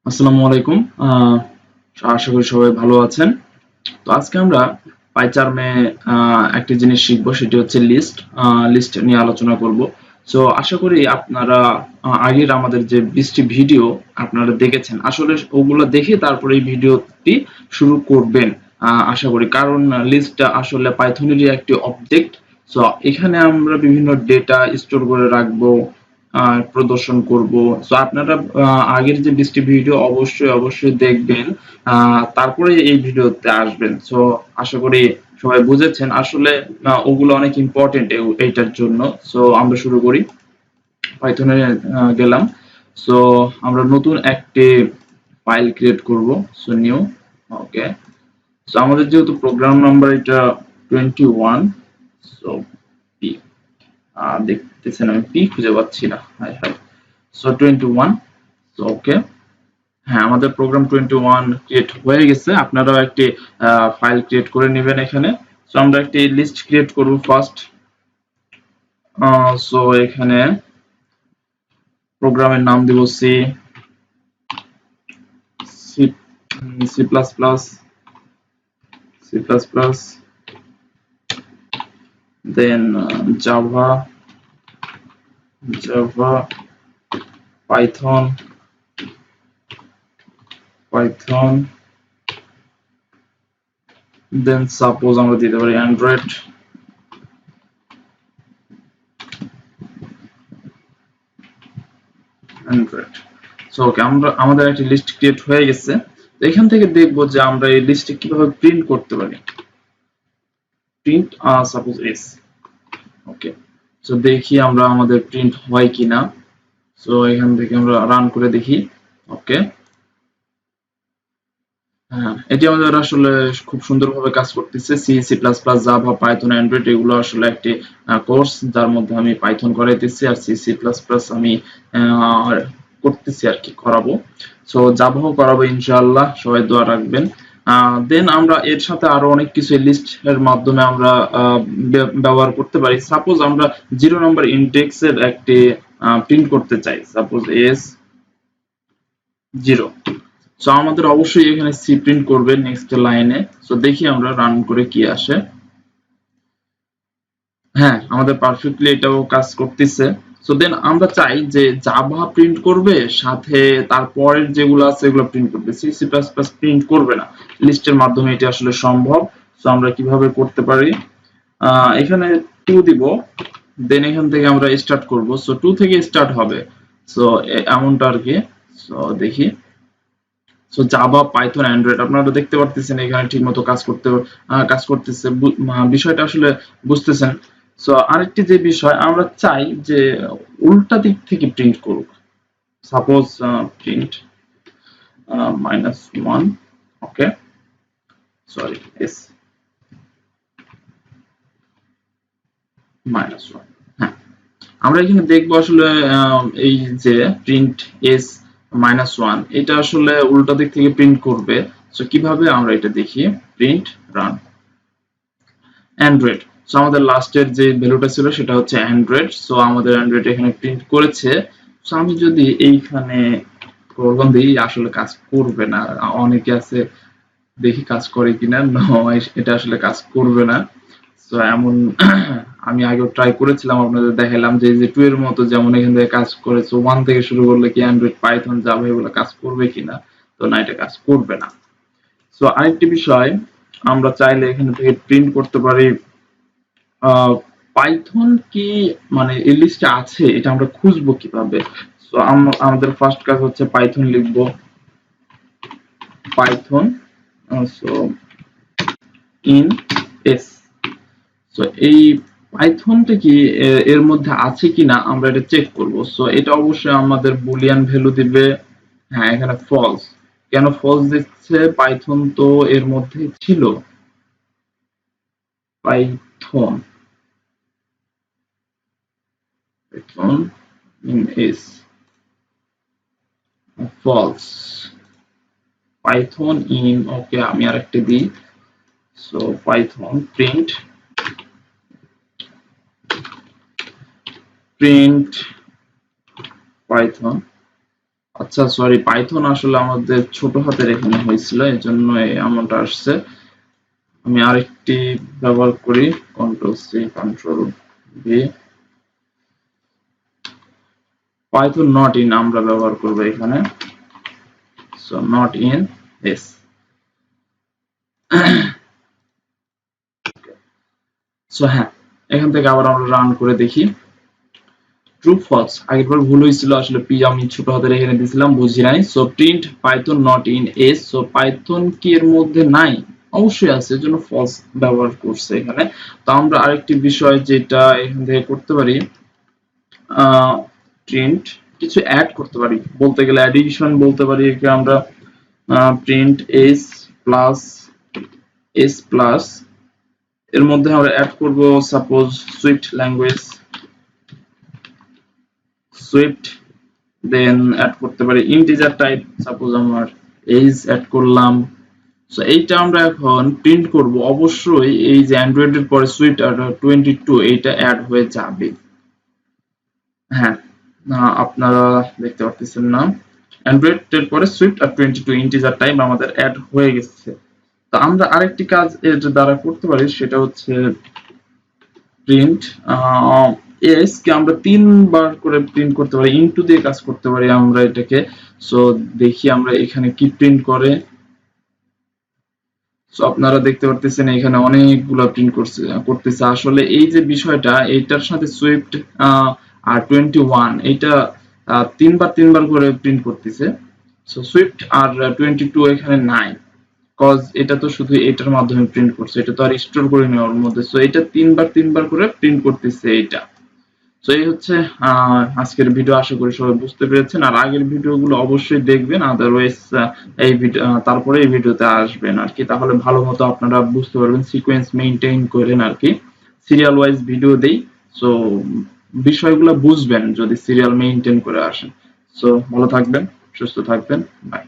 আসসালামু আলাইকুম। আশা করি সবাই ভালো আছেন। তো আজকে আমরা পাইচার্মে একটি জিনিস শিখবো, সেটি হচ্ছে লিস্ট। লিস্ট নিয়ে আলোচনা করব। সো আশা করি আপনারা আগের আমাদের যে 20টি ভিডিও আপনারা দেখেছেন, আসলে ওগুলো দেখে তারপরে এই ভিডিওটি শুরু করবেন আশা করি, কারণ লিস্টটা আসলে পাইথনেরই একটি অবজেক্ট। সো এখানে আমরা বিভিন্ন ডেটা স্টোর করে রাখবো, প্রদর্শন করব। সো আপনারা আগের যে 20টি ভিডিও অবশ্যই দেখবেন, তারপরে এই ভিডিওতে আসবেন। সো আশা করি সবাই বুঝেছেন, আসলে ওগুলো অনেক ইম্পর্টেন্ট এইটার জন্য। সো আমরা শুরু করি। পাইথনে গেলাম। সো আমরা নতুন একটি ফাইল ক্রিয়েট করব। So new. ওকে। সো আমাদের যেহেতু প্রোগ্রাম নাম্বার এটা 21। সো পি দেখতেছেন আমি পি খুঁজে পাচ্ছি না। High high. So 21। So okay. হ্যাঁ, আমাদের প্রোগ্রাম 21 ক্রিয়েট হয়ে গেছে। আপনারাও একটি ফাইল ক্রিয়েট করে নেবেন এখানে। সো আমরা একটি লিস্ট ক্রিয়েট করব ফার্স্ট। সো এখানে প্রোগ্রামের নাম দিব C C C plus plus C plus plus, then Java Java Python Python, then suppose আমরা দিতে পারি অ্যান্ড্রয়েড। সো ওকে, আমাদের একটা লিস্ট ক্রিয়েট হয়ে গেছে। তো এখান থেকে দেখবো যে আমরা এই লিস্টে কিভাবে প্রিন্ট করতে পারি। Print suppose S. Okay. So দেখি আমরা আমাদের প্রিন্ট হয় কিনা। সো এখান থেকে আমরা রান করে দেখি। ওকে। হ্যাঁ, এটি আমাদের আসলে খুব সুন্দরভাবে কাজ করতেছে। C C plus plus Java Python Android এগুলো আসলে একটি কোর্স, যার মধ্যে আমি পাইথন করাইতেছি আর সি সি প্লাস প্লাস আমি আহ, করতেছি আর কি, করাবো। সো জাভাও করাবো ইনশাআল্লাহ, সবাই দোয়া রাখবেন। দেন আমরা এর সাথে আরো অনেক কিছু লিস্ট এর মাধ্যমে আমরা ব্যবহার করতে পারি। সাপোজ আমরা 0 নম্বর ইনডেক্স এর একটি প্রিন্ট করতে চাই, সাপোজ এস 0। সো আমাদের অবশ্যই এখানে সি প্রিন্ট করবে নেক্সট লাইনে। সো দেখি আমরা রান করে কি আসে। হ্যাঁ, আমাদের পারফেক্টলি এটাও কাজ করতেছে। সো দেন আমরা চাই যে জাভা প্রিন্ট করবে, সাথে তারপরের যেগুলো আছে এগুলো প্রিন্ট করবে, C C plus plus print করবে না। লিস্টের মাধ্যমে এটি আসলে সম্ভব। সো আমরা কিভাবে করতে পারি, এখানে 2 দিব। দেন এখান থেকে আমরা স্টার্ট করব। সো 2 থেকে স্টার্ট হবে। সো এমনটা আর কি। সো দেখি। সো জাভা পাইথন অ্যান্ড্রয়েড আপনারা দেখতে পারতেছেন এখানে ঠিকমতো কাজ করতেছে। বিষয়টা আসলে বুঝতেছেন। সো আরেকটি যে বিষয়, আমরা চাই যে উল্টা দিক থেকে প্রিন্ট করুক। Suppose print -1। Okay. Sorry, S -1। হ্যাঁ, আমরা এখানে দেখবো আসলে এই যে প্রিন্ট এস -1 এটা আসলে উল্টা দিক থেকে প্রিন্ট করবে। সো কিভাবে আমরা এটা দেখি। Print run Android. সো আমাদের লাস্টের যে ভ্যালুটা ছিল সেটা হচ্ছে অ্যান্ড্রয়েড। সো আমাদের অ্যান্ড্রয়েড এখানে প্রিন্ট করেছে। সো আমি যদি এইখানে প্রোগ্রাম দিই, আসলে কাজ করবে না। অনেকে আছে, দেখি কাজ করে কিনা। নয়, এটা আসলে কাজ করবে না। সো এমন আমি আগেও ট্রাই করেছিলাম, আপনাদের দেখালাম যে এই যে 2 এর মতো যেমন এখান থেকে কাজ করে। সো 1 থেকে শুরু করলে কি অ্যান্ড্রয়েড পাইথন জাভা এগুলো কাজ করবে কিনা। তো না, এটা কাজ করবে না। সো আরেকটি বিষয়, আমরা চাইলে এখানে থেকে প্রিন্ট করতে পারি পাইথন কি, মানে এই লিস্টে আছে এটা আমরা খুঁজবো কিভাবে। সো আমাদের ফার্স্ট কাজ হচ্ছে পাইথন লিখবো। Python so in S. So এই পাইথনটা কি এর মধ্যে আছে কিনা আমরা এটা চেক করব। সো এটা অবশ্যই আমাদের বুলিয়ান ভ্যালু দিবে। হ্যাঁ, এখানে ফলস। কেন ফলস দিচ্ছে? পাইথন তো এর মধ্যে ছিল। Python Python in S false. Python in, okay, আমি আরেকটা দিই। সো পাইথন প্রিন্ট পাইথন আচ্ছা সরি, পাইথন আসলে আমাদের ছোট হাতের এখানে হয়েছিল, এই জন্য এমনটা আসছে। আমি আরেকটি ব্যবহার করি, control C control V. Python not in আমরা ব্যবহার করব এখানে, so not in S. So হ্যাঁ, এখান থেকে আবার আমরা রান করে দেখি। ট্রু ফলস, আগেরবার ভুল হয়েছিল, আসলে পি আমি ছোট হাতের এখানে দিয়েছিলাম, বুঝি নাই। So print Python not in S, so Python কি এর মধ্যে নাই? অবশ্যই আছে, এর জন্য ফলস ব্যবহার করছে এখানে। তো আমরা আরেকটি বিষয় যেটা এখান থেকে করতে পারি, প্রিন্ট কিছু অ্যাড করতে পারি, বলতে গেলে অ্যাডিশন বলতে পারি একে আমরা। প্রিন্ট এস প্লাস এর মধ্যে আমরা অ্যাড করব সাপোজ সুইফট ল্যাঙ্গুয়েজ, সুইফট। দেন অ্যাড করতে পারি ইন্টিজার টাইপ, সাপোজ আমার এজ অ্যাড করলাম। সো এইটা আমরা এখন প্রিন্ট করব, অবশ্যই এই যে অ্যান্ড্রয়েডের পরে সুইফট আর 22 এইটা অ্যাড হয়ে যাবে। হ্যাঁ, আপনারা দেখতে পাচ্ছেন না, অ্যান্ড্রয়েড এর পরে সুইফট আর 22 ইন্টিজার টাইপ আমাদের অ্যাড হয়ে গেছে। তো আমরা আরেকটি কাজ এর দ্বারা করতে পারি, সেটা হচ্ছে প্রিন্ট এস কে আমরা 3 বার করে প্রিন্ট করতে পারি, ইনটু দিয়ে কাজ করতে পারি আমরা এটাকে। সো দেখি আমরা এখানে কি প্রিন্ট করে। সো আপনারা দেখতে পারতেছেন এখানে অনেকগুলো প্রিন্ট করতেছে। আসলে এই যে বিষয়টা, এইটার সাথে সুইফট আর 21 এইটা 3 বার করে প্রিন্ট করতেছে। সো সুইফট আর 22 এখানে নাই, কজ এটা তো শুধু এটার মাধ্যমে প্রিন্ট করছে, এটা তো আর স্টোর করে নেওয়ার মধ্যে। সো এটা 3 বার করে প্রিন্ট করতেছে এইটা। তো এই হচ্ছে আজকের ভিডিও, আশা করি সবাই বুঝতে পেরেছেন। আর আগের ভিডিওগুলো অবশ্যই দেখবেন, আদারওয়াইজ এই ভিডিও তারপরে এই ভিডিওতে আসবেন আর কি, তাহলে ভালো মতো আপনারা বুঝতে পারবেন। সিকোয়েন্স মেইনটেইন করেন আর কি, সিরিয়াল ওয়াইজ ভিডিও দেই। সো বিষয়গুলো বুঝবেন যদি সিরিয়াল মেইনটেইন করে আসেন। সো ভালো থাকবেন, সুস্থ থাকবেন, বাই।